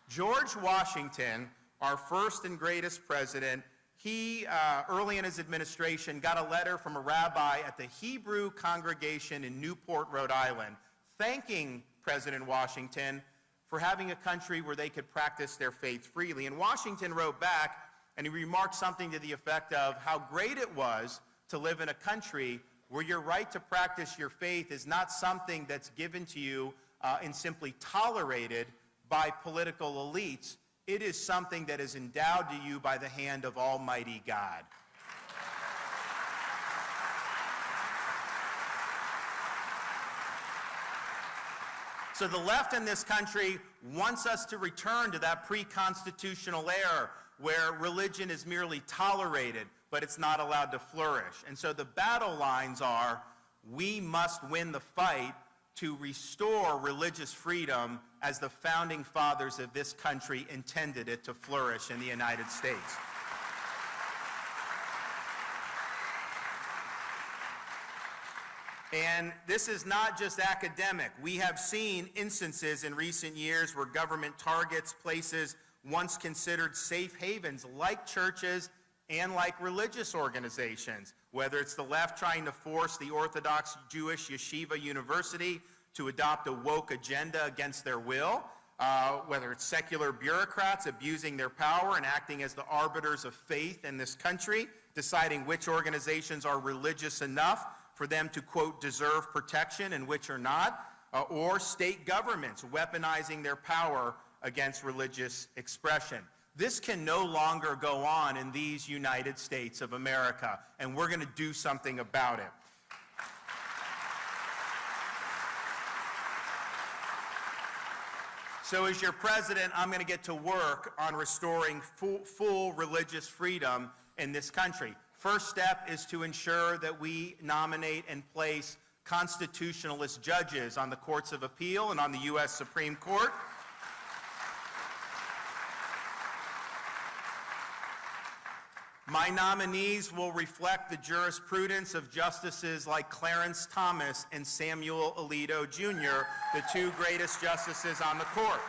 George Washington, our first and greatest president, he, early in his administration, got a letter from a rabbi at the Hebrew congregation in Newport, Rhode Island, thanking President Washington for having a country where they could practice their faith freely. And Washington wrote back, and he remarked something to the effect of how great it was to live in a country where your right to practice your faith is not something that's given to you and simply tolerated by political elites. It is something that is endowed to you by the hand of Almighty God. So the left in this country wants us to return to that pre-constitutional era where religion is merely tolerated, but it's not allowed to flourish. And so the battle lines are, we must win the fight to restore religious freedom as the founding fathers of this country intended it to flourish in the United States. And this is not just academic. We have seen instances in recent years where government targets places once considered safe havens like churches and like religious organizations, whether it's the left trying to force the Orthodox Jewish Yeshiva University to adopt a woke agenda against their will, whether it's secular bureaucrats abusing their power and acting as the arbiters of faith in this country, deciding which organizations are religious enough for them to, quote, deserve protection and which are not, or state governments weaponizing their power against religious expression. This can no longer go on in these United States of America, and we're going to do something about it. So as your president, I'm going to get to work on restoring full religious freedom in this country. First step is to ensure that we nominate and place constitutionalist judges on the courts of appeal and on the U.S. Supreme Court. My nominees will reflect the jurisprudence of justices like Clarence Thomas and Samuel Alito Jr., the two greatest justices on the court.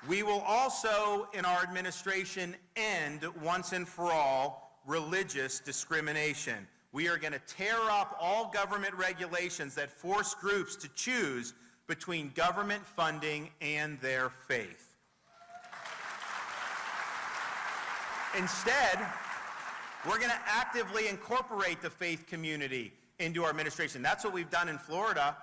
We will also, in our administration, end once and for all religious discrimination. We are going to tear up all government regulations that force groups to choose between government funding and their faith. Instead, we're going to actively incorporate the faith community into our administration. That's what we've done in Florida.